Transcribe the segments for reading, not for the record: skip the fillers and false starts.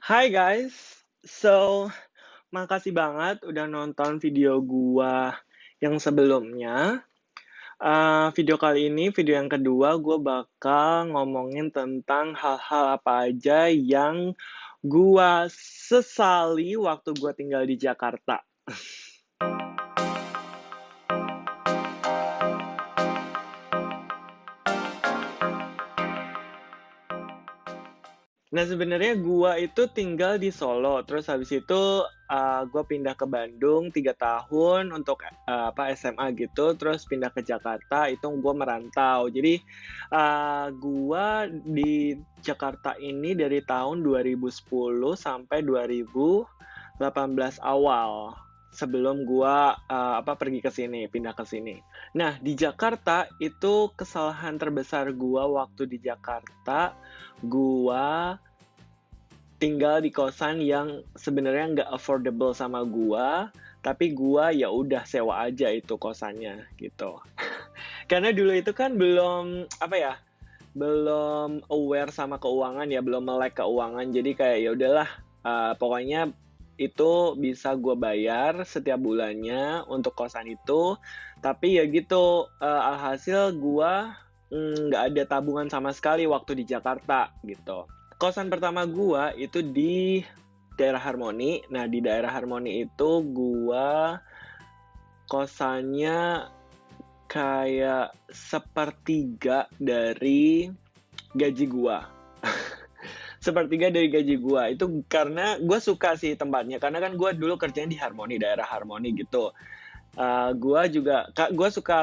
Hai guys, so makasih banget udah nonton video gua yang sebelumnya. Video kali ini, video yang kedua, gua bakal ngomongin tentang hal-hal apa aja yang gua sesali waktu gua tinggal di Jakarta. Nah, sebenarnya gua itu tinggal di Solo, terus habis itu, gua pindah ke Bandung 3 tahun untuk, SMA gitu, terus pindah ke Jakarta, itu gua merantau. Jadi, gua di Jakarta ini dari tahun 2010 sampai 2018 awal, sebelum gua, pergi ke sini, pindah ke sini. Nah, di Jakarta itu kesalahan terbesar gua waktu di Jakarta, gua tinggal di kosan yang sebenarnya nggak affordable sama gua, tapi gua ya udah sewa aja itu kosannya gitu. Karena dulu itu kan belum apa ya, belum aware sama keuangan ya, belum melek keuangan. Jadi kayak ya udahlah, pokoknya itu bisa gua bayar setiap bulannya untuk kosan itu. Tapi ya gitu, alhasil gua nggak ada tabungan sama sekali waktu di Jakarta gitu. Kosan pertama gua itu di daerah Harmoni. Nah, di daerah Harmoni itu gua kosannya kayak sepertiga dari gaji gua. Sepertiga dari gaji gua. Itu karena gua suka sih tempatnya, karena kan gua dulu kerjanya di Harmoni, daerah Harmoni gitu. Gua suka,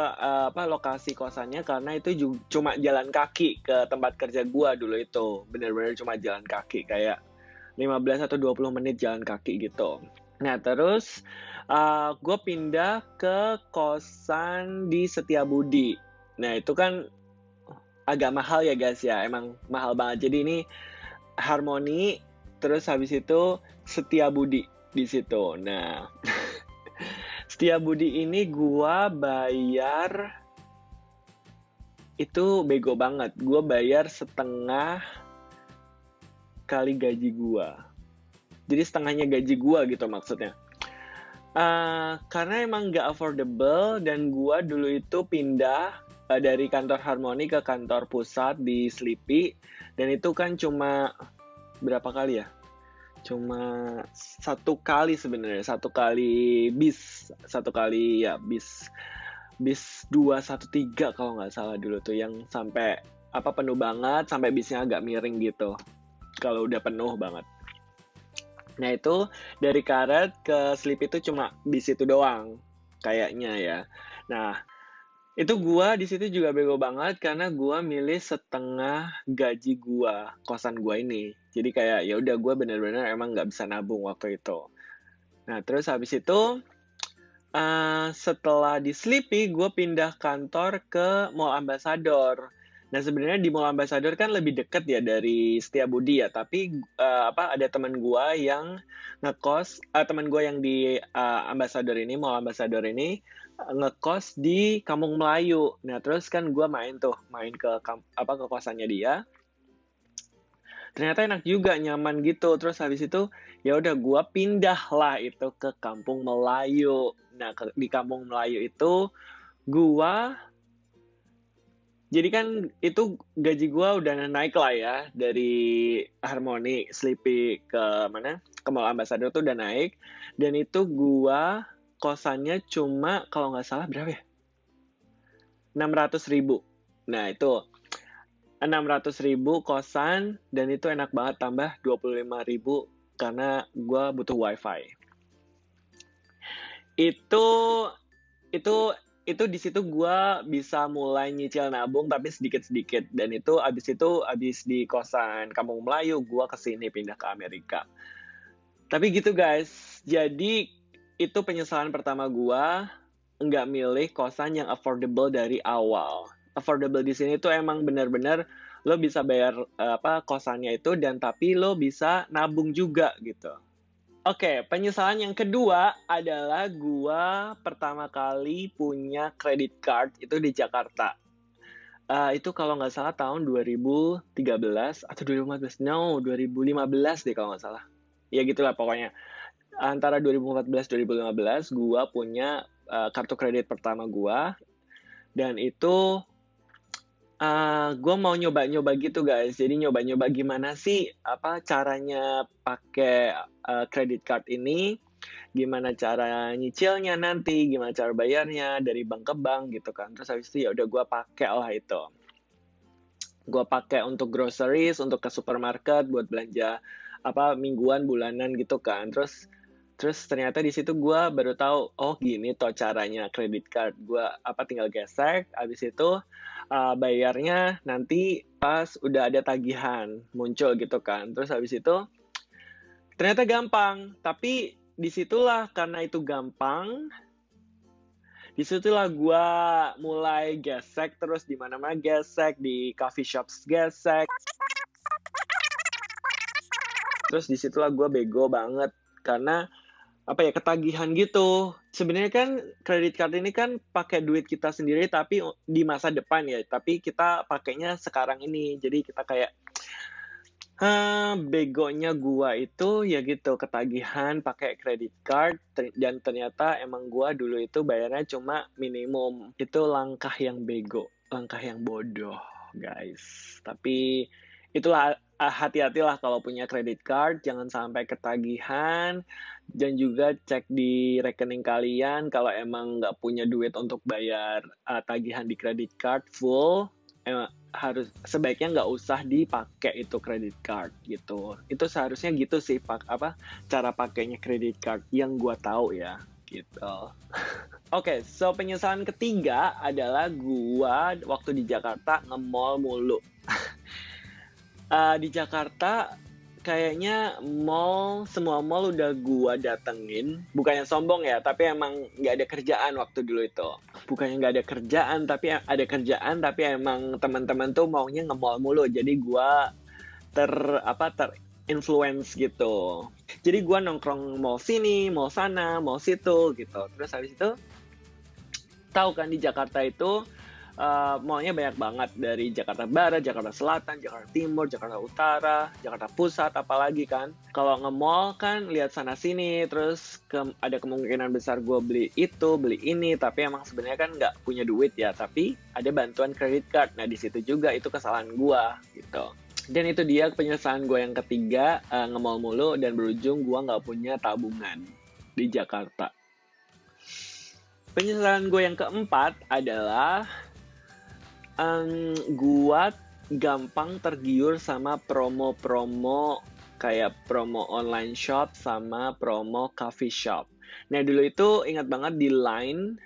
lokasi kosannya karena itu cuma jalan kaki ke tempat kerja gua dulu itu. Bener-bener cuma jalan kaki, kayak 15 atau 20 menit jalan kaki gitu. Nah, terus, gue pindah ke kosan di Setiabudi. Nah, itu kan agak mahal ya guys ya, emang mahal banget. Jadi ini Harmoni, terus habis itu Setiabudi di situ. Nah, Setiabudi ini gua bayar itu bego banget. Gua bayar setengah kali gaji gua. Jadi setengahnya gaji gua gitu maksudnya. Karena emang nggak affordable dan gua dulu itu pindah dari kantor Harmoni ke kantor pusat di Sleepy, dan itu kan cuma berapa kali ya? Cuma satu kali sebenarnya, satu kali bis, satu kali ya bis 213 kalau nggak salah dulu tuh, yang sampai penuh banget, sampai bisnya agak miring gitu kalau udah penuh banget. Nah, itu dari Karet ke Sleep itu cuma bis itu doang kayaknya ya. Nah, itu gua di situ juga bego banget karena gua milih setengah gaji gua, kosan gua ini. Jadi kayak ya udah, gua bener-bener emang nggak bisa nabung waktu itu. Nah, terus habis itu setelah di Sleepy, gue pindah kantor ke Mall Ambassador. Nah, sebenarnya di Mall Ambassador kan lebih deket ya dari Setiabudi ya, tapi ada teman gue yang ngekos, teman gue yang di Ambassador ini, Mall Ambassador ini ngekos di Kampung Melayu. Nah, terus kan gue main ke kosannya dia. Ternyata enak juga, nyaman gitu. Terus habis itu ya udah, gua pindah lah itu ke Kampung Melayu. Nah, di Kampung Melayu itu gua jadi kan itu gaji gua udah naik lah ya, dari Harmoni Sleepy ke mana? Ke Mall Ambassador tuh udah naik, dan itu gua kosannya cuma kalau nggak salah berapa ya? 600.000. Nah, itu 600.000 kosan, dan itu enak banget, tambah 25.000 karena gue butuh wifi. Itu itu itu di situ gue bisa mulai nyicil nabung tapi sedikit-sedikit, dan abis di kosan Kampung Melayu gue kesini pindah ke Amerika. Tapi gitu guys, jadi itu penyesalan pertama gue, nggak milih kosan yang affordable dari awal. Affordable di sini tuh emang benar-benar lo bisa bayar kosannya itu, dan tapi lo bisa nabung juga gitu. Oke, penyesalan yang kedua adalah gua pertama kali punya credit card itu di Jakarta. Itu kalau nggak salah tahun 2013 atau 2014, no 2015 deh kalau nggak salah. Ya gitulah pokoknya. Antara 2014 2015 gua punya kartu kredit pertama gua, dan itu gue mau nyoba-nyoba gitu guys. Jadi nyoba-nyoba gimana sih apa caranya pakai credit card ini, gimana cara nyicilnya nanti, gimana cara bayarnya dari bank ke bank gitu kan. Terus habis itu ya udah gue pakai lah itu. Gue pakai untuk groceries, untuk ke supermarket buat belanja apa mingguan, bulanan gitu kan. Terus ternyata di situ gue baru tahu, oh gini toh caranya credit card. Gue apa tinggal gesek, habis itu bayarnya nanti pas udah ada tagihan muncul gitu kan. Terus habis itu ternyata gampang, tapi disitulah karena itu gampang, disitulah gue mulai gesek terus di mana-mana gesek, di coffee shops gesek. Terus disitulah gue bego banget karena apa ya ketagihan gitu. Sebenarnya kan kredit card ini kan pakai duit kita sendiri tapi di masa depan ya. Tapi kita pakainya sekarang ini. Jadi kita kayak begonya gua itu ya gitu ketagihan pakai kredit card dan ternyata emang gua dulu itu bayarnya cuma minimum. Itu langkah yang bego, langkah yang bodoh, guys. Tapi itulah hati-hatilah kalau punya credit card, jangan sampai ketagihan, dan juga cek di rekening kalian kalau emang nggak punya duit untuk bayar tagihan di credit card full, harus sebaiknya nggak usah dipakai itu credit card gitu. Itu seharusnya gitu sih cara pakainya credit card yang gua tahu ya gitu. Oke, so penyesalan ketiga adalah gua waktu di Jakarta nge-mall mulu. Di Jakarta kayaknya semua mall udah gua datengin. Bukannya sombong ya, tapi emang nggak ada kerjaan waktu dulu itu. Bukannya nggak ada kerjaan, tapi ada kerjaan, tapi emang teman-teman tuh maunya nge-mall mulu. Jadi gua influence gitu. Jadi gua nongkrong mall sini, mall sana, mall situ gitu. Terus habis itu tahu kan di Jakarta itu mallnya banyak banget, dari Jakarta Barat, Jakarta Selatan, Jakarta Timur, Jakarta Utara, Jakarta Pusat, apalagi kan. Kalau nge-mall kan lihat sana sini, terus ada kemungkinan besar gue beli itu, beli ini, tapi emang sebenarnya kan nggak punya duit ya, tapi ada bantuan credit card. Nah di situ juga itu kesalahan gue gitu. Dan itu dia penyesalan gue yang ketiga, nge-mall mulu dan berujung gue nggak punya tabungan di Jakarta. Penyesalan gue yang keempat adalah gua gampang tergiur sama promo-promo kayak promo online shop sama promo coffee shop. Nah dulu itu ingat banget di Line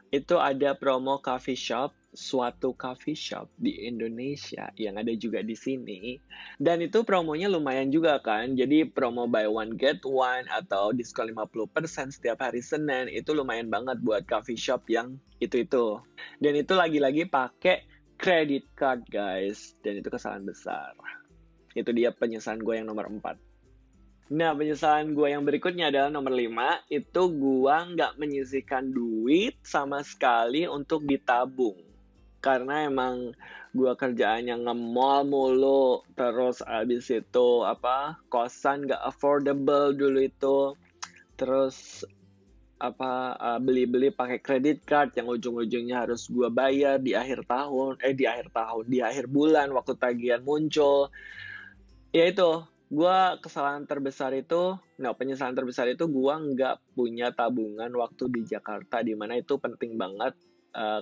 itu ada promo coffee shop, suatu coffee shop di Indonesia yang ada juga di sini. Dan itu promonya lumayan juga kan. Jadi promo buy one get one atau diskon 50% setiap hari Senin itu lumayan banget buat coffee shop yang itu. Dan itu lagi-lagi pakai credit card guys, dan itu kesalahan besar. Itu dia penyesalan gue yang nomor 4. Nah penyesalan gue yang berikutnya adalah nomor 5. Itu gue nggak menyisihkan duit sama sekali untuk ditabung. Karena emang gue kerjaannya nge-mall mulu, terus abis itu kosan nggak affordable dulu itu, terus beli-beli pakai credit card yang ujung-ujungnya harus gue bayar di akhir bulan waktu tagihan muncul. Ya itu, penyesalan terbesar itu gue nggak punya tabungan waktu di Jakarta, dimana itu penting banget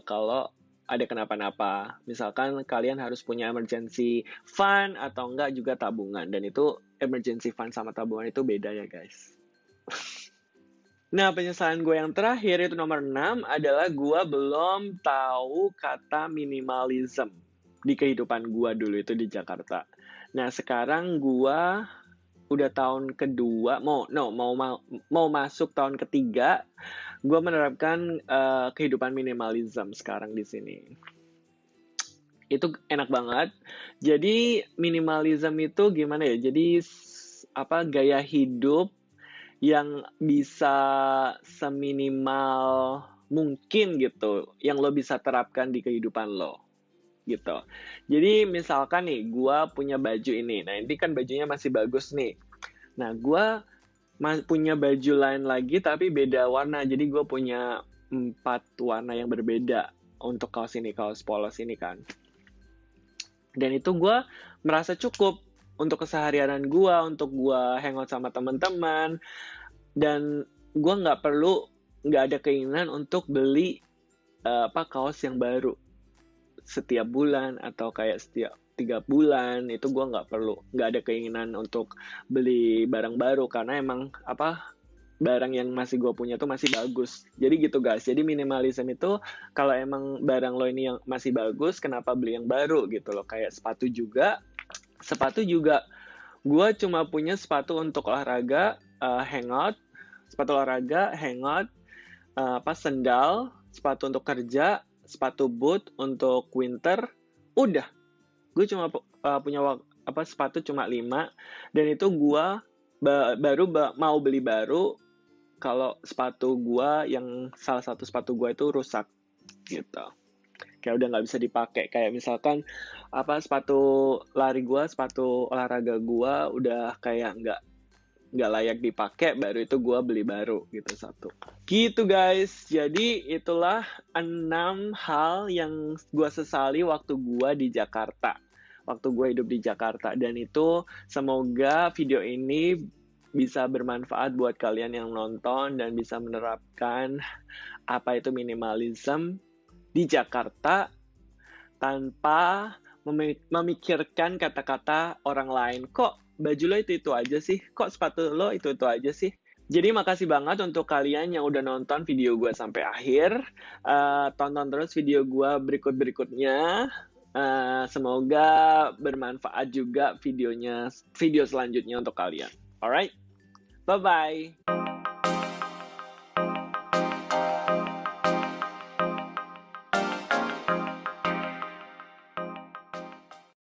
kalau ada kenapa-napa. Misalkan kalian harus punya emergency fund atau enggak juga tabungan, dan itu emergency fund sama tabungan itu beda ya guys. Nah, penyesalan gue yang terakhir itu nomor 6 adalah gue belum tahu kata minimalism di kehidupan gue dulu itu di Jakarta. Nah, sekarang gue udah tahun kedua, mau masuk tahun ketiga, gue menerapkan kehidupan minimalism sekarang di sini. Itu enak banget. Jadi minimalism itu gimana ya? Jadi gaya hidup yang bisa seminimal mungkin gitu, yang lo bisa terapkan di kehidupan lo gitu. Jadi misalkan nih, gue punya baju ini. Nah, ini kan bajunya masih bagus nih. Nah, gue punya baju lain lagi tapi beda warna. Jadi gue punya 4 warna yang berbeda untuk kaos ini, kaos polos ini kan. Dan itu gue merasa cukup untuk keseharian gue, untuk gue hangout sama teman-teman. Dan gue nggak ada keinginan untuk beli kaos yang baru setiap bulan atau kayak setiap 3 bulan. Itu gue nggak ada keinginan untuk beli barang baru karena emang barang yang masih gue punya tuh masih bagus. Jadi gitu guys, jadi minimalism itu kalau emang barang lo ini yang masih bagus, kenapa beli yang baru gitu loh. Kayak sepatu juga gue cuma punya sepatu untuk olahraga, hangout, sepatu olahraga, hangout, sendal, sepatu untuk kerja, sepatu boot untuk winter, udah. Gue cuma punya sepatu cuma 5, dan itu gue baru mau beli baru kalau sepatu gue yang salah satu sepatu gue itu rusak gitu. Kayak udah nggak bisa dipakai. Kayak misalkan sepatu lari gue, sepatu olahraga gue udah kayak nggak layak dipakai, baru itu gue beli baru gitu satu. Gitu guys, jadi itulah 6 hal yang gue sesali waktu gue di Jakarta, waktu gue hidup di Jakarta. Dan itu semoga video ini bisa bermanfaat buat kalian yang nonton dan bisa menerapkan apa itu minimalism di Jakarta tanpa memikirkan kata-kata orang lain. Kok baju lo itu aja sih? Kok sepatu lo itu aja sih? Jadi makasih banget untuk kalian yang udah nonton video gue sampai akhir. Tonton terus video gue berikut-berikutnya. Semoga bermanfaat juga video selanjutnya untuk kalian. Alright, bye-bye.